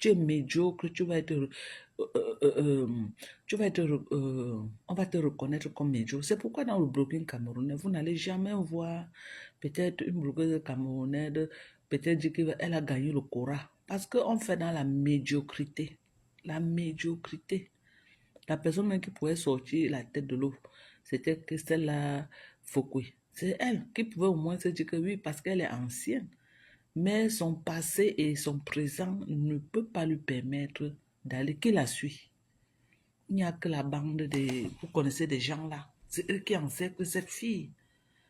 tu es médiocre, on va te reconnaître comme médiocre. C'est pourquoi dans le blogging camerounais, vous n'allez jamais voir peut-être une blogueuse camerounaise, peut-être dire qu'elle a gagné le Cora. Parce qu'on fait dans la médiocrité. La médiocrité. La personne même qui pouvait sortir la tête de l'eau, c'était Christelle Foucault. C'est elle qui pouvait au moins se dire que oui, parce qu'elle est ancienne. Mais son passé et son présent ne peut pas lui permettre d'aller. Qui la suit? Il n'y a que la bande de... Vous connaissez des gens là. C'est eux qui encerclent cette fille.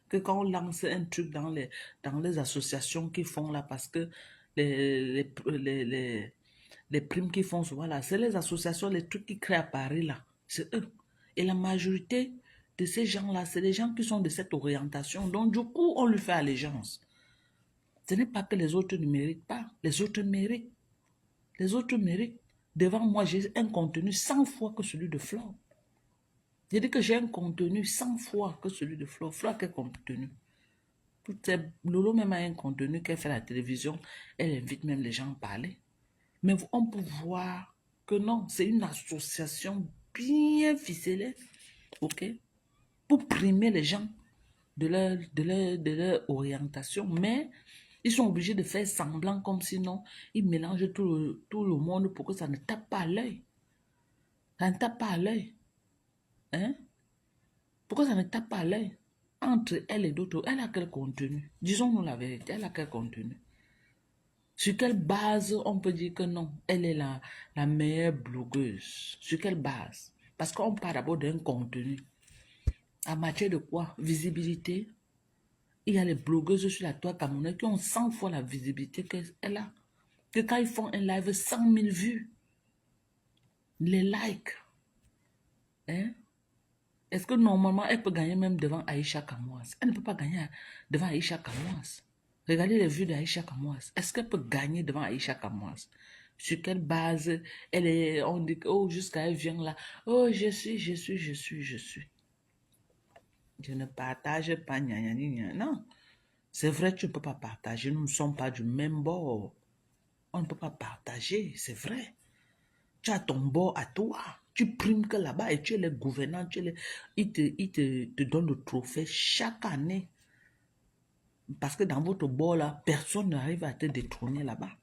Que quand on lance un truc dans les associations qui font là, parce que les primes qui font souvent là, c'est les associations, les trucs qui créent à Paris là. C'est eux. Et la majorité de ces gens-là, c'est des gens qui sont de cette orientation. Donc du coup, on lui fait allégeance. Ce n'est pas que les autres ne méritent pas. Les autres méritent. Les autres méritent. Devant moi, j'ai un contenu 100 fois que celui de Flore. J'ai dit que j'ai un contenu 100 fois que celui de Flore. Flore, quel contenu? Lolo même a un contenu qu'elle fait à la télévision. Elle invite même les gens à parler. Mais on peut voir que non, c'est une association bien ficelée, ok, pour primer les gens de leur orientation. Mais ils sont obligés de faire semblant comme sinon ils mélangent tout le monde pour que ça ne tape pas à l'œil. Ça ne tape pas à l'œil. Hein? Pourquoi ça ne tape pas à l'œil? Entre elle et d'autres, elle a quel contenu? Disons-nous la vérité, elle a quel contenu? Sur quelle base on peut dire que non, elle est la meilleure blogueuse? Sur quelle base? Parce qu'on parle d'abord d'un contenu. En matière de quoi? Visibilité. Il y a les blogueuses sur la toile camerounaise qui ont 100 fois la visibilité qu'elle a. Que quand ils font un live, 100 000 vues. Les likes. Hein? Est-ce que normalement, elle peut gagner même devant Aïcha Kamouas? Elle ne peut pas gagner devant Aïcha Kamouas. Regardez les vues d'Aïcha Kamouas. Est-ce qu'elle peut gagner devant Aïcha Kamouas? Sur quelle base elle est? On dit que, oh, jusqu'à elle vient là. Oh, je suis. Je ne partage pas, gna, gna, gna. Non. C'est vrai, tu ne peux pas partager. Nous ne sommes pas du même bord. On ne peut pas partager, c'est vrai. Tu as ton bord à toi. Tu primes que là-bas et tu es le gouvernant. Ils te donnent le trophée chaque année. Parce que dans votre bord là, personne n'arrive à te détrôner là-bas.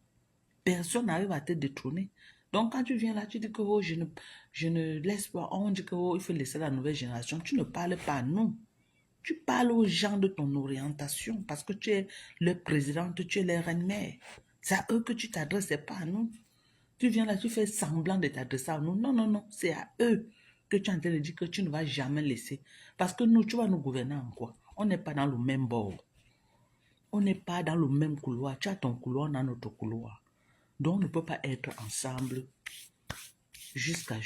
Personne n'arrive à te détrôner. Donc quand tu viens là, tu dis que oh, je ne laisse pas. On dit que oh, il faut laisser la nouvelle génération. Tu ne parles pas à nous. Tu parles aux gens de ton orientation parce que tu es le président, tu es leur reine-mère. C'est à eux que tu t'adresses, c'est pas à nous. Tu viens là, tu fais semblant de t'adresser à nous. Non, non, non, c'est à eux que tu es en train de dire que tu ne vas jamais laisser. Parce que nous, tu vas nous gouverner en quoi? On n'est pas dans le même bord. On n'est pas dans le même couloir. Tu as ton couloir, on a notre couloir. Donc, on ne peut pas être ensemble jusqu'à.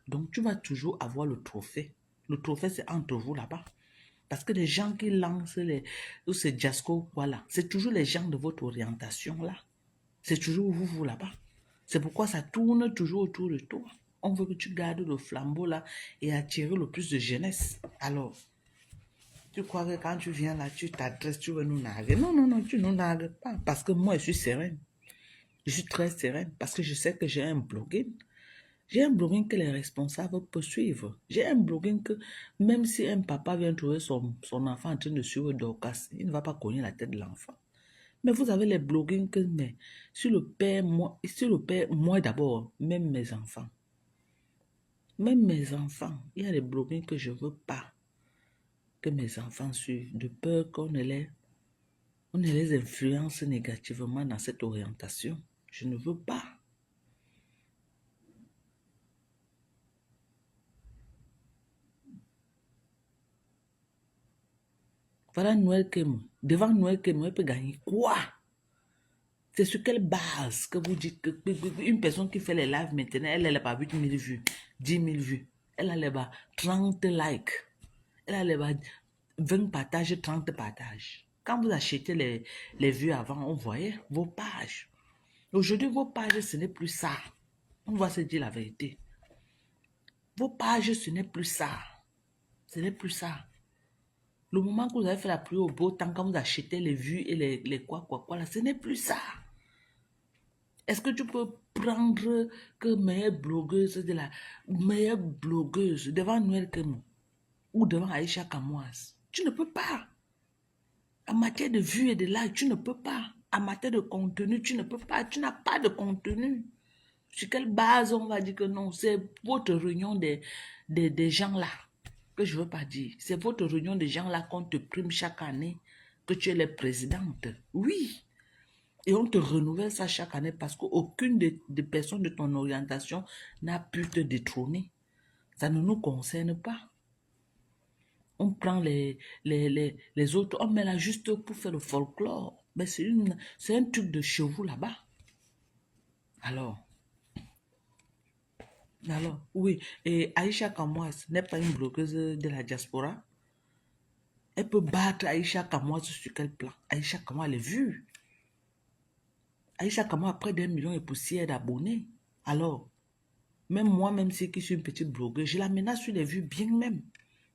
Donc, tu vas toujours avoir le trophée. Le trophée, c'est entre vous là-bas. Parce que les gens qui lancent ou c'est Jasco, voilà, c'est toujours les gens de votre orientation là. C'est toujours vous là-bas. C'est pourquoi ça tourne toujours autour de toi. On veut que tu gardes le flambeau là et attirer le plus de jeunesse. Alors, tu crois que quand tu viens là, tu t'adresses, tu veux nous narguer. Non, non, non, tu ne nous nargues pas. Parce que moi, je suis sereine. Je suis très sereine parce que je sais que j'ai un blogging. J'ai un blogging que les responsables peuvent suivre. J'ai un blogging que même si un papa vient trouver son enfant en train de suivre Dorcas, il ne va pas cogner la tête de l'enfant. Mais vous avez les bloggings que, mais sur le père, moi d'abord, même mes enfants, il y a des bloggings que je ne veux pas que mes enfants suivent, de peur on ne les influence négativement dans cette orientation. Je ne veux pas. Voilà Noël Kemo. Devant Noël Kemo, elle peut gagner quoi? C'est sur quelle base que vous dites qu'une personne qui fait les lives maintenant, elle n'a pas 8 000 vues, 10 000 vues. Elle a les 30 likes. Elle a les 20 partages, 30 partages. Quand vous achetez les vues avant, on voyait vos pages. Aujourd'hui, vos pages, ce n'est plus ça. On va se dire la vérité. Vos pages, ce n'est plus ça. Ce n'est plus ça. Le moment que vous avez fait la pluie au beau temps, quand vous achetez les vues et les quoi, là, ce n'est plus ça. Est-ce que tu peux prendre que meilleure blogueuse de la meilleure blogueuse devant Noël Kemo ou devant Aïcha Kamoise? Tu ne peux pas. En matière de vues et de likes, tu ne peux pas. En matière de contenu, tu ne peux pas. Tu n'as pas de contenu. Sur quelle base on va dire que non? C'est votre réunion des gens là que je ne veux pas dire. C'est votre réunion des gens là qu'on te prime chaque année que tu es la présidente. Oui. Et on te renouvelle ça chaque année parce qu'aucune des personnes de ton orientation n'a pu te détrôner. Ça ne nous concerne pas. On prend les autres, on met là juste pour faire le folklore. Mais c'est un truc de chez vous là-bas. Alors, oui. Et Aïcha Kamoise n'est pas une blogueuse de la diaspora. Elle peut battre Aïcha Kamoise sur quel plan? Aïcha Kamoise, elle est vue. Aïcha Kamoise a près d'1 million et poussière d'abonnés. Alors, même moi, même si je suis une petite blogueuse, je la menace sur les vues bien même.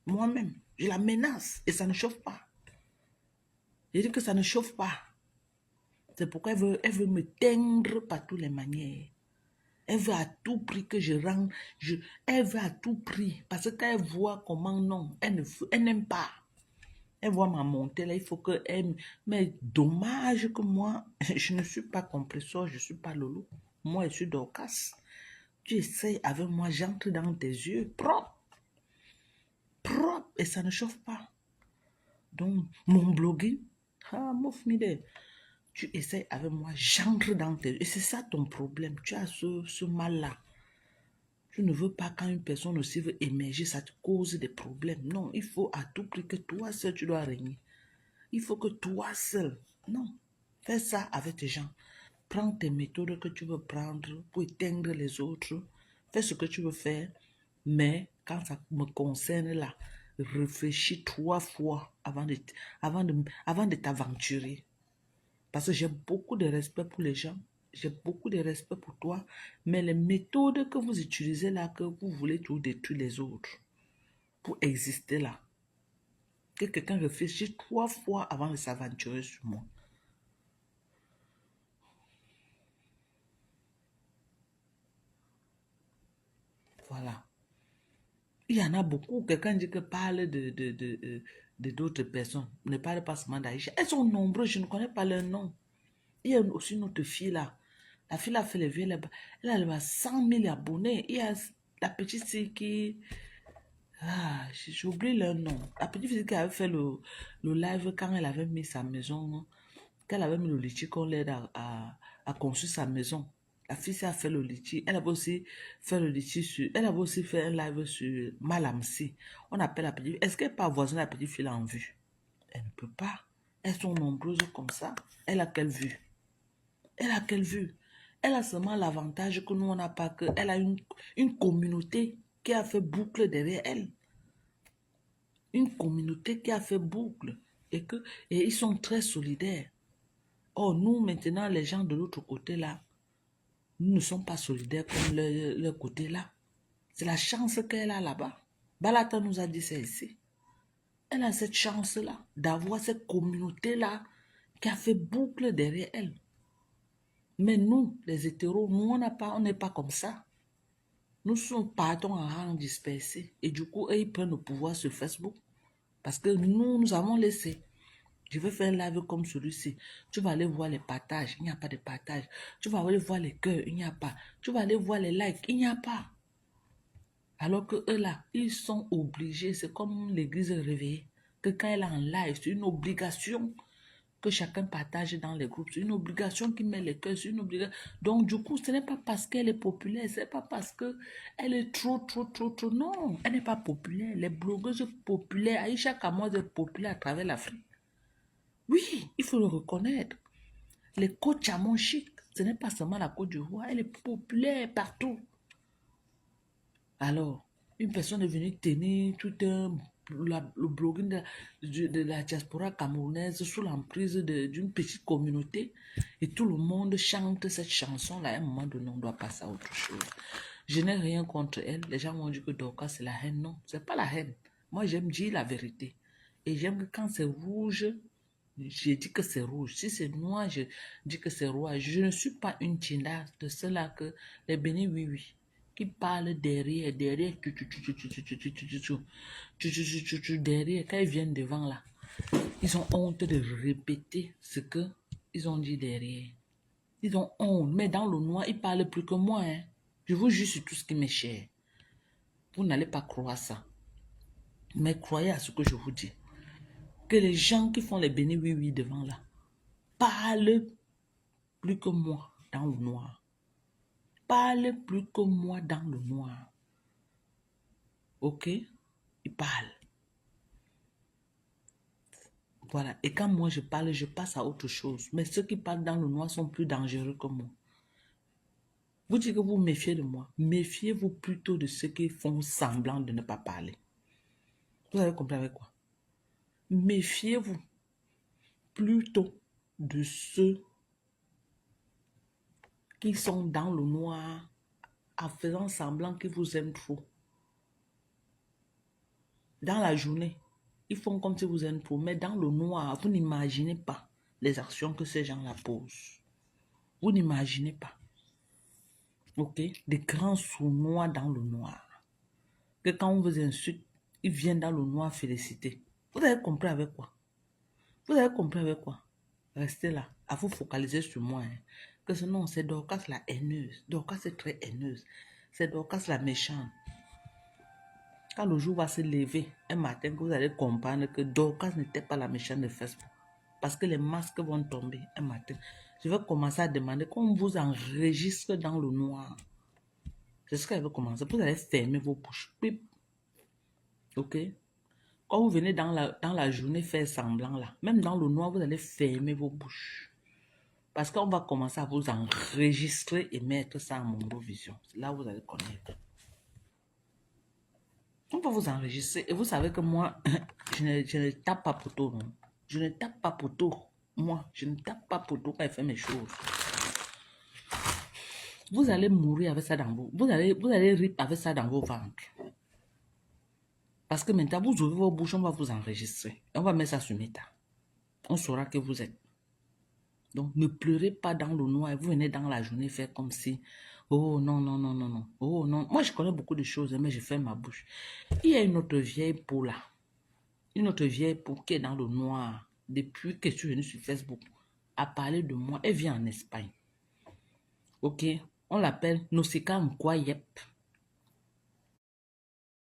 Moi-même, je la menace et ça ne chauffe pas. Je dis que ça ne chauffe pas. C'est pourquoi elle veut me teindre par toutes les manières. Elle veut à tout prix que je rende. Elle veut à tout prix. Parce que quand elle voit comment non, elle n'aime pas. Elle voit ma montée là, il faut que elle... Mais dommage que moi, je ne suis pas compresseur, je ne suis pas Lolo. Moi, je suis Dorcas. Tu essayes avec moi, j'entre dans tes yeux, propre. Propre, et ça ne chauffe pas. Donc, mon blogging, tu essaies avec moi, j'entre dans tes yeux. Et c'est ça ton problème. Tu as ce mal-là. Tu ne veux pas quand une personne aussi veut émerger, ça te cause des problèmes. Non, il faut à tout prix que toi seul, tu dois régner. Il faut que toi seul. Non, fais ça avec tes gens. Prends tes méthodes que tu veux prendre pour éteindre les autres. Fais ce que tu veux faire. Mais quand ça me concerne là, réfléchis 3 fois avant de t'aventurer. Parce que j'ai beaucoup de respect pour les gens. J'ai beaucoup de respect pour toi. Mais les méthodes que vous utilisez là, que vous voulez tout détruire les autres pour exister là, que quelqu'un réfléchisse 3 fois avant de s'aventurer sur moi. Voilà. Il y en a beaucoup. Quelqu'un dit que parle de d'autres personnes. Ne parle pas seulement d'Aïcha. Elles sont nombreuses. Je ne connais pas leur nom. Il y a aussi une autre fille là. La fille a fait les vieux là-bas. Elle a 100 000 abonnés. Il y a la petite fille qui... Ah, j'oublie leur nom. La petite fille qui avait fait le live quand elle avait mis sa maison, qu'elle avait mis le litchi qu'on l'aide à construire sa maison. La fille a fait le litchi. Elle avait aussi fait le litchi sur... Elle avait aussi fait un live sur Malamsi. On appelle la petite fille. Est-ce qu'elle peut avoisiner la petite fille en vue? Elle ne peut pas. Elles sont nombreuses comme ça. Elle a quelle vue? Elle a quelle vue? Elle a seulement l'avantage que nous, on n'a pas, qu'elle a une communauté qui a fait boucle derrière elle. Une communauté qui a fait boucle. Et ils sont très solidaires. Or, nous, maintenant, les gens de l'autre côté là, nous ne sommes pas solidaires comme le côté là. C'est la chance qu'elle a là-bas. Balata nous a dit ça ici. Elle a cette chance-là d'avoir cette communauté-là qui a fait boucle derrière elle. Mais nous, les hétéros, nous, on n'est pas comme ça. Nous partons en rang dispersé. Et du coup, ils prennent le pouvoir sur Facebook. Parce que nous avons laissé. Je vais faire un live comme celui-ci. Tu vas aller voir les partages, il n'y a pas de partage. Tu vas aller voir les cœurs, il n'y a pas. Tu vas aller voir les likes, il n'y a pas. Alors que eux là, ils sont obligés. C'est comme l'église réveillée. Que quand elle est en live, c'est une obligation que chacun partage dans les groupes. C'est une obligation qui met les cœurs, c'est une obligation. Donc du coup, ce n'est pas parce qu'elle est populaire, ce n'est pas parce qu'elle est trop. Non, elle n'est pas populaire. Les blogueuses populaires, Aïcha Kamoise est populaire à travers l'Afrique. Oui, il faut le reconnaître. Les côtes Chamon Chic, ce n'est pas seulement la Côte d'Ivoire, elle est populaire partout. Alors, une personne est venue tenir tout le blogging de la diaspora camerounaise sous l'emprise d'une petite communauté et tout le monde chante cette chanson-là. À un moment donné, on doit passer à autre chose. Je n'ai rien contre elle. Les gens m'ont dit que Dorcas, c'est la haine. Non, c'est pas la haine. Moi, j'aime dire la vérité. Et j'aime que quand c'est rouge, J'ai dit que c'est rouge. Si c'est noir, je dis que c'est rouge. Je ne suis pas une tindasse de ceux-là que les bénis, oui, oui, qui parlent derrière, derrière, quand ils viennent devant là, ils ont honte de répéter ce que ils ont dit derrière. Ils ont honte, mais dans le noir, ils parlent plus que moi. Hein. Je vous jure sur tout ce qui m'est cher. Vous n'allez pas croire ça. Mais croyez à ce que je vous dis. Que les gens qui font les bénis oui oui devant là parlent plus que moi dans le noir. Parlent plus que moi dans le noir. Ok? Ils parlent. Voilà. Et quand moi je parle, je passe à autre chose. Mais ceux qui parlent dans le noir sont plus dangereux que moi. Vous dites que vous méfiez de moi. Méfiez-vous plutôt de ceux qui font semblant de ne pas parler. Vous avez compris avec quoi? Méfiez-vous plutôt de ceux qui sont dans le noir en faisant semblant qu'ils vous aiment trop. Dans la journée, ils font comme si vous aiment trop, mais dans le noir, vous n'imaginez pas les actions que ces gens-là posent. Vous n'imaginez pas. Ok? Des grands sournois dans le noir. Que quand on vous insulte, ils viennent dans le noir féliciter. Vous avez compris avec quoi? Vous avez compris avec quoi? Restez là, à vous focaliser sur moi. Hein. Que ce nom, c'est Dorcas la haineuse. Dorcas est très haineuse. C'est Dorcas la méchante. Quand le jour va se lever, un matin, vous allez comprendre que Dorcas n'était pas la méchante de Facebook. Parce que les masques vont tomber un matin. Je vais commencer à demander qu'on vous enregistre dans le noir. C'est ce qu'elle veut commencer. Vous allez fermer vos bouches. Pip. Ok? Quand vous venez dans la journée faire semblant là, même dans le noir, vous allez fermer vos bouches. Parce qu'on va commencer à vous enregistrer et mettre ça en Mombrovision. Là, vous allez connaître. On va vous enregistrer. Et vous savez que moi, je ne tape pas poteau. Non. Je ne tape pas poteau. Moi, je ne tape pas poteau quand il fait mes choses. Vous allez mourir avec ça dans vos... Vous allez rip avec ça dans vos ventres. Parce que maintenant, vous ouvrez vos bouches, on va vous enregistrer. On va mettre ça sur Meta. On saura que vous êtes. Donc, ne pleurez pas dans le noir. Et vous venez dans la journée faire comme si... Oh non, non, non, non, non. Oh non. Moi, je connais beaucoup de choses, mais je ferme ma bouche. Il y a une autre vieille peau là. Une autre vieille peau qui est dans le noir. Depuis que je suis venue sur Facebook, à parler de moi. Elle vient en Espagne. Ok? On l'appelle Nosika Mkwayep.